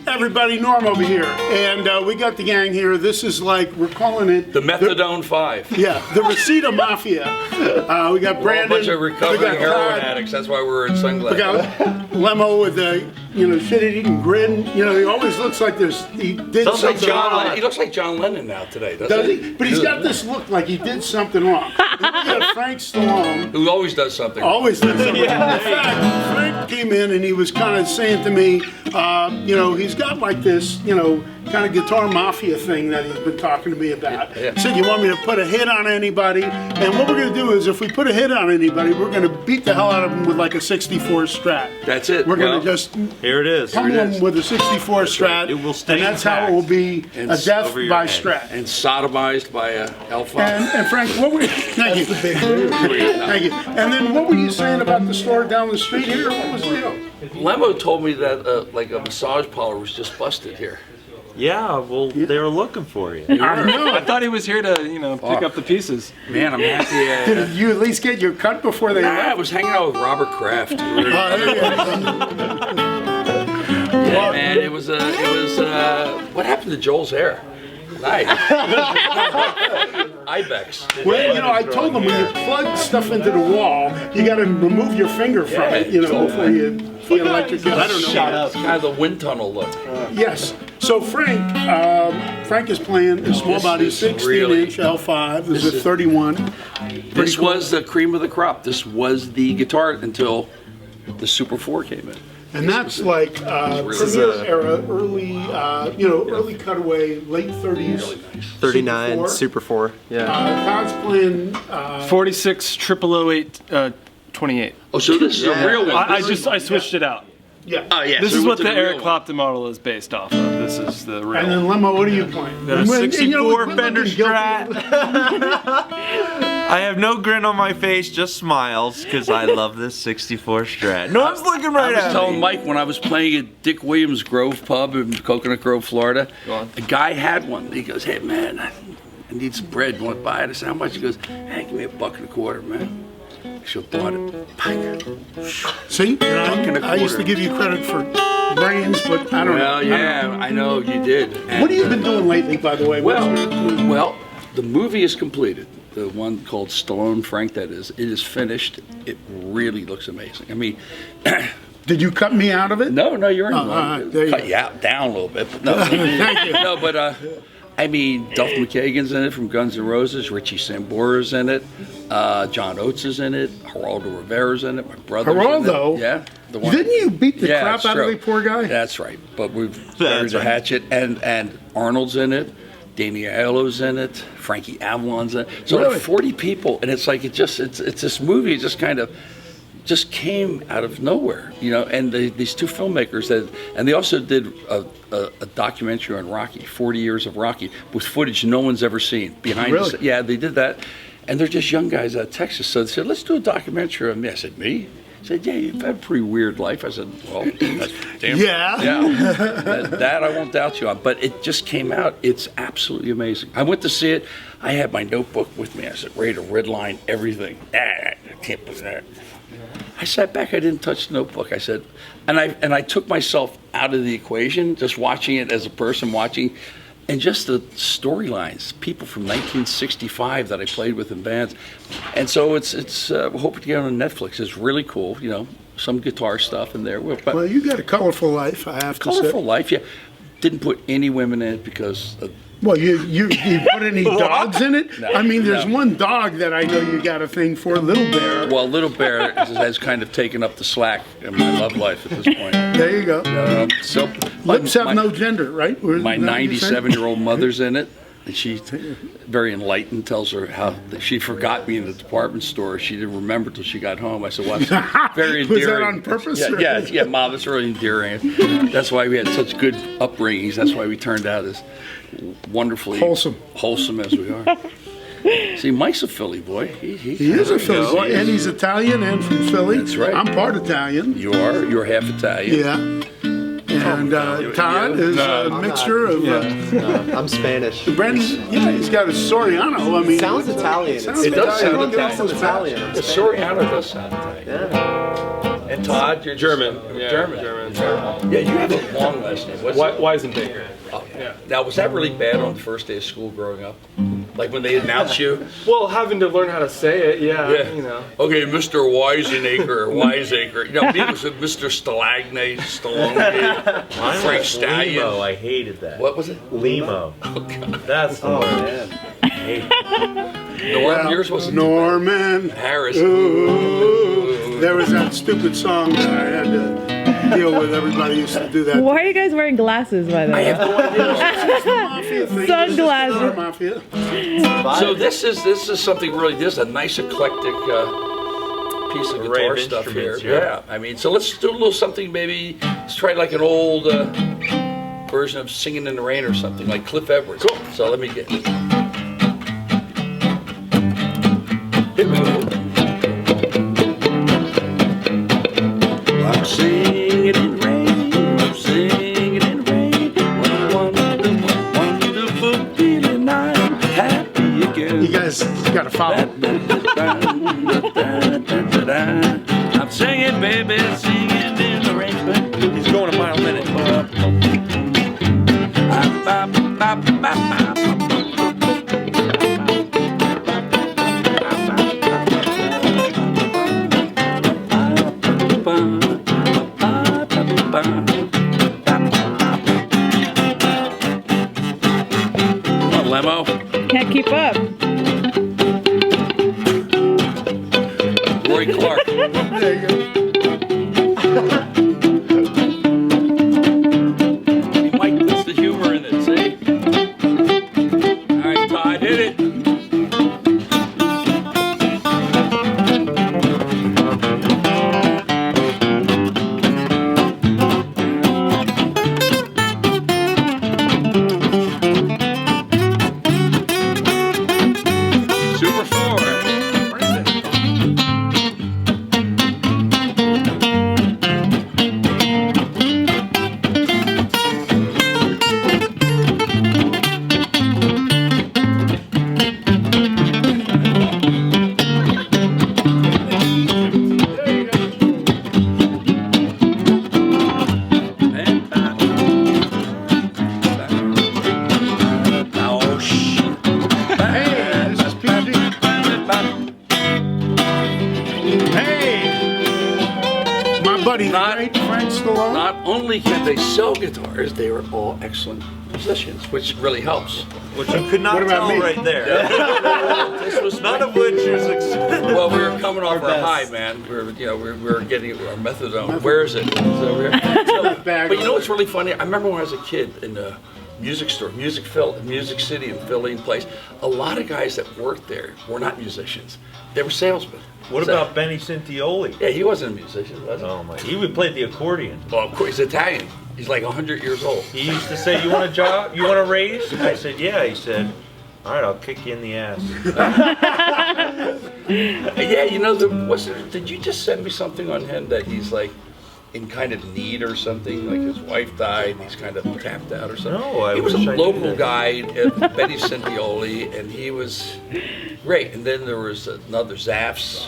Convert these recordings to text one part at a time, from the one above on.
Everybody, Norm over here, and we got the gang here. This is like, we're calling it the Methadone 5. Yeah, the Reseda Mafia. We got Brandon. A bunch of recovering heroin addicts. That's why we're in sunglasses. We got Lemmo with the shit-eating grin. He always looks like he did something wrong. He looks like John Lennon now today, does he? But he's got this look like he did something wrong. We got Frank Stallone, who always does something. Always does something. Yeah. In fact, Frank came in and he was kind of saying to me, he's got like this, kind of guitar mafia thing that he's been talking to me about. Yeah. He said, you want me to put a hit on anybody? And what we're going to do is, if we put a hit on anybody, we're going to beat the hell out of them with like a 64 Strat. That's it. We're going to just here it is. Pummel them with a 64 Strat. It will stay and that's how it will be a death by Strat. And sodomized by a L-5. And Frank, what were you? Thank you. Thank you. And then what were you saying about the store down the street here? What was the deal? Lemmo told me that like a massage parlor was just busted here. Yeah, well, they were looking for you. I thought he was here to, pick up the pieces. Man, I'm happy. Did you at least get your cut before they left? I was hanging out with Robert Kraft. Yeah, man, it was what happened to Joel's hair? Nice. Ibex. Well, I told them when you plug stuff into the wall, you got to remove your finger from it, before you electrocute. I don't know. It's kind of the wind tunnel look. Yes. So Frank is playing a small body 16-inch L5. This is a 31. This was the cream of the crop. This was the guitar until the Super 4 came in. And that's like Premier era, early cutaway, late 30s. 39 Super 4. Yeah. Todd's playing 46 0008 28. Oh, so this is a real one. I switched it out. Yeah. Yeah. This so is what the Eric one. Clapton model is based off of. This is the real. And then Lemmo, what are you playing? The 64 Fender Strat. I have no grin on my face, just smiles, because I love this 64 Strat. No one's looking right at me. I was telling Mike when I was playing at Dick Williams Grove Pub in Coconut Grove, Florida, a guy had one. He goes, hey, man, I need some bread. You want to buy it? I said, how much? He goes, hey, give me $1.25, man. She bought it. See, I used to give you credit for brains, but I don't know. Well, yeah, I know you did. And what have you been doing lately, by the way? Well, the movie is completed. The one called Stallone, Frank, that is. It is finished. It really looks amazing. I mean, did you cut me out of it? No, you're in there you cut go. you out down a little bit, but no. Thank you. No, but I mean, Duff McKagan's in it from Guns N' Roses. Richie Sambora's in it. John Oates is in it. Geraldo Rivera's in it. My brother's Geraldo? in it. Yeah. The one. Didn't you beat the crap out of the poor guy? That's right. But we've buried the hatchet. And Arnold's in it. Danny Aiello's in it. Frankie Avalon's in it. So really? like 40 people. And it's like, it's this movie just kind of just came out of nowhere, and these two filmmakers and they also did a documentary on Rocky, 40 years of Rocky, with footage no one's ever seen behind us. Yeah, they did that, and they're just young guys out of Texas, so they said, let's do a documentary on me. I said, me? He said, yeah, you've had a pretty weird life. I said, well, that's damn that I won't doubt you on, but it just came out. It's absolutely amazing. I went to see it. I had my notebook with me. I said, ready to redline everything. I can't put that. I sat back, I didn't touch the notebook. I said, and I took myself out of the equation, just watching it as a person watching, and just the storylines, people from 1965 that I played with in bands. And so it's hoping to get on Netflix. It's really cool, some guitar stuff in there. Well, you got a colorful life, I have to say. Colorful life, yeah. Didn't put any women in it because well, you put any dogs in it? No, I mean, there's one dog that I know you got a thing for, Little Bear. Well, Little Bear has kind of taken up the slack in my love life at this point. There you go. So lips have no gender, right? My 97-year-old mother's in it. And she, very enlightened, tells her how she forgot me in the department store. She didn't remember till she got home. I said, well, that's very endearing. Was that on purpose? Yeah, Mom, it's really endearing. That's why we had such good upbringings. That's why we turned out as wonderfully wholesome as we are. See, Mike's a Philly boy. He is a Philly boy, and he's Italian and from Philly. That's right. I'm part Italian. You are? You're half Italian. Yeah. And Todd is a mixture of. I'm Spanish. Brandon, he's got a Soriano. I mean, sounds Italian. It does sound Italian. Italian. The Soriano does sound Italian. Yeah. And Todd, you're German. Just, German. Yeah, you have a long last name. What's it? Wisenbaker. Oh, yeah. Now, was that really bad on the first day of school growing up? Like when they announce you? Well, having to learn how to say it, Yeah. you know. Okay, Mr. Wisenacre. You know, me was Mr. Stalagnate, Stallone, Frank Stallion. Limo, I hated that. What was it? Limo. Oh, God. That's the word. Norm, yours wasn't Norman. Harris. Ooh. There was that stupid song that I had to deal with. Everybody used to do that. Why are you guys wearing glasses, by the way? I have no idea. It's the mafia thing. Sunglasses. It's the mafia. So this is something really. This is a nice eclectic piece of Array guitar of stuff here. instruments, Yeah, I mean, so let's do a little something. Maybe let's try like an old version of "Singing in the Rain" or something like Cliff Edwards. Cool. So let me get. Here we go. I'm singing in the rain. I'm singing in the rain. What a wonderful, wonderful feeling. I'm happy again. You guys got to follow. I'm singing, baby, singing in the rain. He's going a mile a minute. Come on, Lemmo. Can't keep up. Roy Clark. There you go. Mike puts the humor in it, see? All right, Todd, hit it. Super 4. Hey, this is PG. Hey, my buddy, the Not- great Frank Stallone. Not only can they sell guitars, they were all excellent musicians, which really helps. Which you could not What about tell me? right there. This was None of which is well, we were coming off our best. high, man. We were getting our methadone. Where is it? It's over here. So, Bag but you know over what's really funny? I remember when I was a kid in the music store, Music City in Philly and place. A lot of guys that worked there were not musicians; they were salesmen. What So- about Benny Cintioli? Yeah, he wasn't a musician, was he? Oh my! He would play the accordion. Well, of course, he's Italian. He's like 100 years old. He used to say, "You want a job? You want a raise?" I said, "Yeah." He said, "All right, I'll kick you in the ass." Yeah, you know, did you just send me something on him that he's like in kind of need or something? Like his wife died and he's kind of tapped out or something? No, I He was a wish I knew local that. guy at Betty Cintioli, and he was great. And then there was another Zaffs.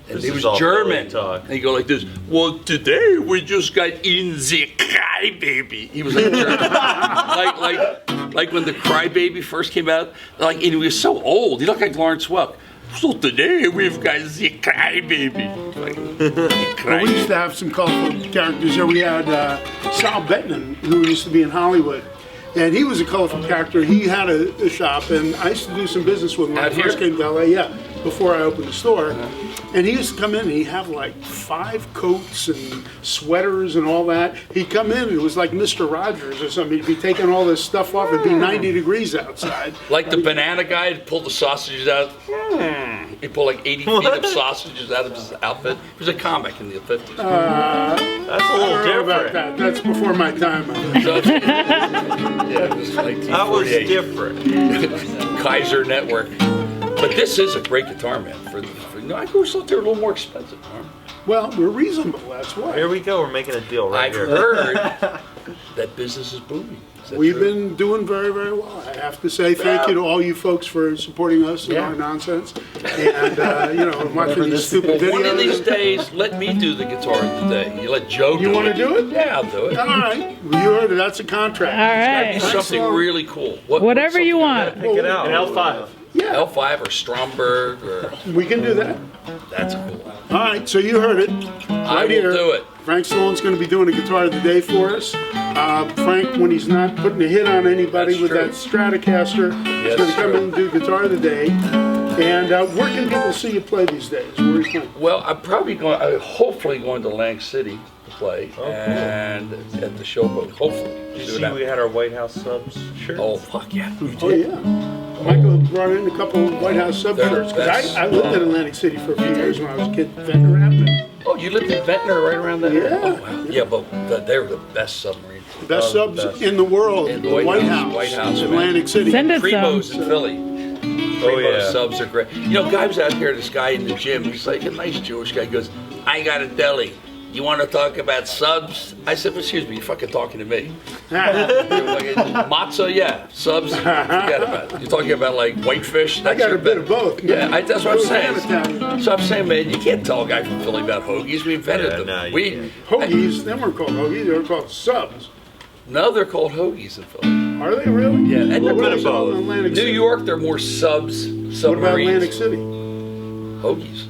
And This he is was all German. Philly talk. And he go like this, well, today we just got in the crybaby. He was like German. like when the crybaby first came out, like, and he was so old. He looked like Lawrence Welk. So today we've got the crybaby. Like, Well, we used to have some colorful characters here. We had Sal Bettman, who used to be in Hollywood. And he was a colorful character. He had a shop, and I used to do some business with him when I Out first here? came to LA, yeah, before I opened the store. And he used to come in and he'd have like 5 coats and sweaters and all that. He'd come in and it was like Mr. Rogers or something. He'd be taking all this stuff off. It'd be 90 degrees outside. Like the banana guy that pulled the sausages out. He pulled like 80 feet of sausages out of his outfit. He was a comic in the 50s. That's a I little don't know about different. that. That's before my time. So yeah, it was like That was 1948. different. Kaiser Network. But this is a great guitar, man. I always thought they were a little more expensive. Huh? Well, we're reasonable, that's why. Here we go. We're making a deal right I've here. heard that business is booming. Is that We've true? been doing very, very well. I have to say thank you to all you folks for supporting us and our nonsense. And, watching these stupid videos. One of these days, let me do the guitar of the day. You let Joe do it. You want to do it? Yeah, I'll do it. All right. Well, you heard it. That's a contract. All right. Something really cool. Whatever you want. Pick it out. An L5. Yeah, L5 or Stromberg or we can do that. that's a cool one. All right, so you heard it. I will do it. Frank Stallone's going to be doing a guitar of the day for us. Frank, when he's not putting a hit on anybody That's with true. that Stratocaster, he's going to come in and do guitar of the day. And where can people see you play these days? Where are you playing? Well, I'm hopefully going to Atlantic City to play and at the Showboat. Hopefully. Did you Do see that. we had our White House subs shirt? Oh, fuck yeah. You Oh, did? yeah. Michael brought in a couple of White House sub They're shirts. the best. Because I lived in Atlantic City for a few years when I was a kid. Fender Rapid. Oh, you lived in Ventnor right around there? Yeah. Oh, wow. Yeah, but they're the best submarine. Best subs in the world. In the the White House. White House, man. Atlantic City. Send us Primo's some. in Philly. Oh, Primo's yeah. subs are great. You know, guy was out here, this guy in the gym, he's like a nice Jewish guy, he goes, I got a deli. You want to talk about subs? I said, excuse me, you're fucking talking to me. Matzah, yeah. Subs, forget about it. You're talking about like whitefish? I That's got your a bit bet. of both. Yeah, that's what I'm saying. Italian. So I'm saying, man, you can't tell a guy from Philly about hoagies. We invented Yeah, them. no, you we can't. Hoagies, they weren't called hoagies, they were called subs. No, they're called hoagies in Philly. Are they really? Yeah, and Well, they're what bit of about both. Atlantic New City? York, they're more subs, What about Atlantic submarines. City? Hoagies.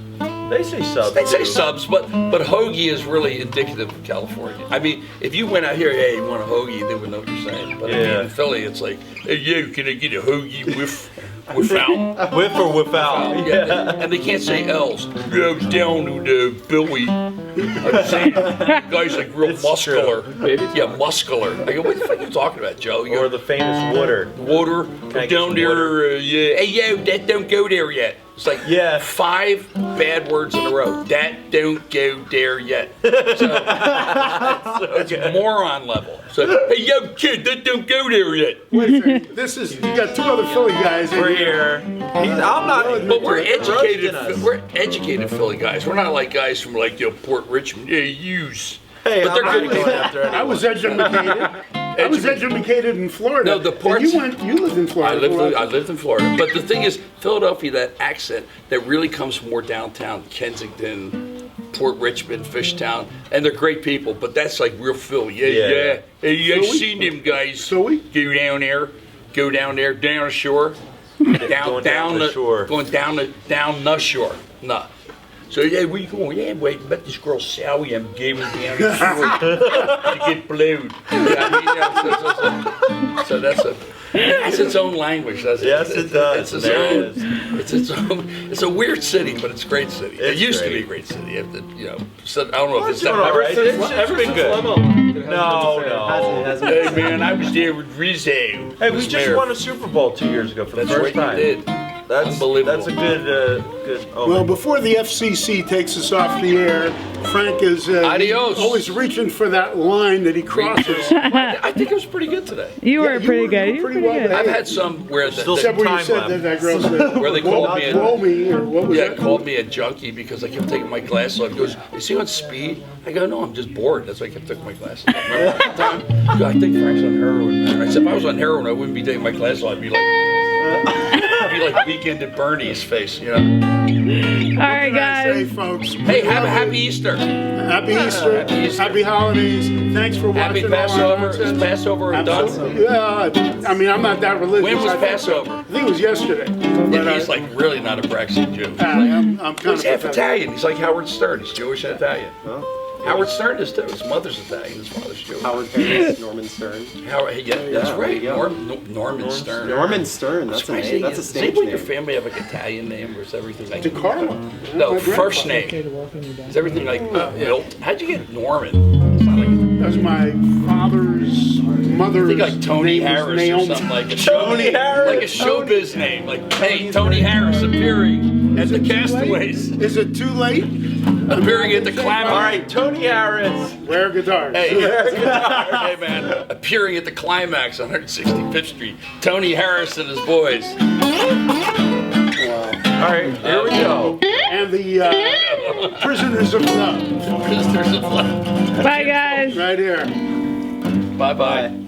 They say subs. They say too. subs, but hoagie is really indicative of California. I mean, if you went out here, hey, you want a hoagie, they would know what you're saying. But I mean, Yeah. in Philly, it's like, hey, yo, can I get a hoagie without? With or without. Yeah, and they can't say L's. Yo, down to the Billy. I'm saying, the guy's like real muscular. Yeah, muscular. I go, what the fuck are you talking about, Joe? You Or go, the famous water. water, Can I get down some there, water? yeah. Hey, yo, that don't go there yet. It's like Yeah. 5 bad words in a row. That don't go there yet. So it's moron level. So, hey, yo, kid, that don't go there yet. Wait a second. This is, you got two other Philly guys in We're here. here. I'm not. But we're educated. roasting us. We're educated Philly guys. We're not like guys from like Port Richmond. Yeah, use. Hey, But they're I'm good not going people. after anyone. I was educated. I was educated in Florida. No, the And parts- you lived in Florida. I lived in Florida. But the thing is, Philadelphia, that accent that really comes from more downtown, Kensington, Port Richmond, Fishtown, and they're great people. But that's like real Philly. Yeah, Yeah. yeah. Hey, you guys Philly? seen them guys? Philly? Go down there, down the shore, Going down the shore. going down the shore. No. So yeah, where you going? Yeah, wait, met this girl Sally. I'm giving down the shore to get blowed. Yeah, I mean, so that's its own language. Doesn't Yes, it? it does. It's its There it own. is. It's its own. It's a weird city, but it's a great city. It It's used to be a great. great city. So, I don't know if it's doing that. all right. It's been good. Lemmo. No. Hey man, I was there with Rizzo. Hey, we just won a Super Bowl 2 years ago for the That's first right, time. you did. That's Unbelievable. That's a good. Oh, Well, before the FCC takes us off the air, Frank is Adios. always reaching for that line that he crosses. I think it was pretty good today. You were you pretty were- good. you You were were pretty pretty well good. I've had some where Still Except where you Time said lapse. that girl said, Where they called me a- roll me, or what was Yeah, that? called me a junkie because I kept taking my glasses off. He goes, is he on speed? I go, no, I'm just bored. That's why I kept taking my glasses off. Remember that time? He goes, I think Frank's on heroin, man. I said, if I was on heroin, I wouldn't be taking my glasses off. I'd be like Weekend at Bernie's face, you know? All right, What can I say, guys. folks? Hey, have a happy Easter. Happy Easter. Happy Easter. Happy holidays. Thanks for Happy watching. all our Passover. nonsense. Is Passover done? Absolutely. Yeah, I mean, I'm not that religious. When was I think- Passover? I think it was yesterday. But Yeah, he's like really not a Braxton Jew. I'm kind He's of half Italian. He's like Howard Stern. He's Jewish and Italian. Howard Stern is too. His mother's Italian. His father's Jewish. Howard Harris, Norman Stern. Howard, yeah, that's Yeah, right. there you go. Norman Stern. Norman Stern, that's a name. That's a Does stage anybody in your name. family have like Italian name, or is everything like DeCarlo. No, My first grandfather. name. Is everything like Milt? How'd you get Norman? It's not like, That was my father's mother's I think like Tony name was Harris or Naomi. something like a Tony Harris. like a showbiz name. Like, hey, Tony Harris appearing at the Castaways, Is it too late? appearing at the Climax. all right, Tony Harris. Wear guitars. Hey, hey man, appearing at the Climax on 165th Street. Tony Harris and his boys. All right, here we go. And the Prisoners of Love. Prisoners of Love. Bye, guys. Right here. Bye-bye.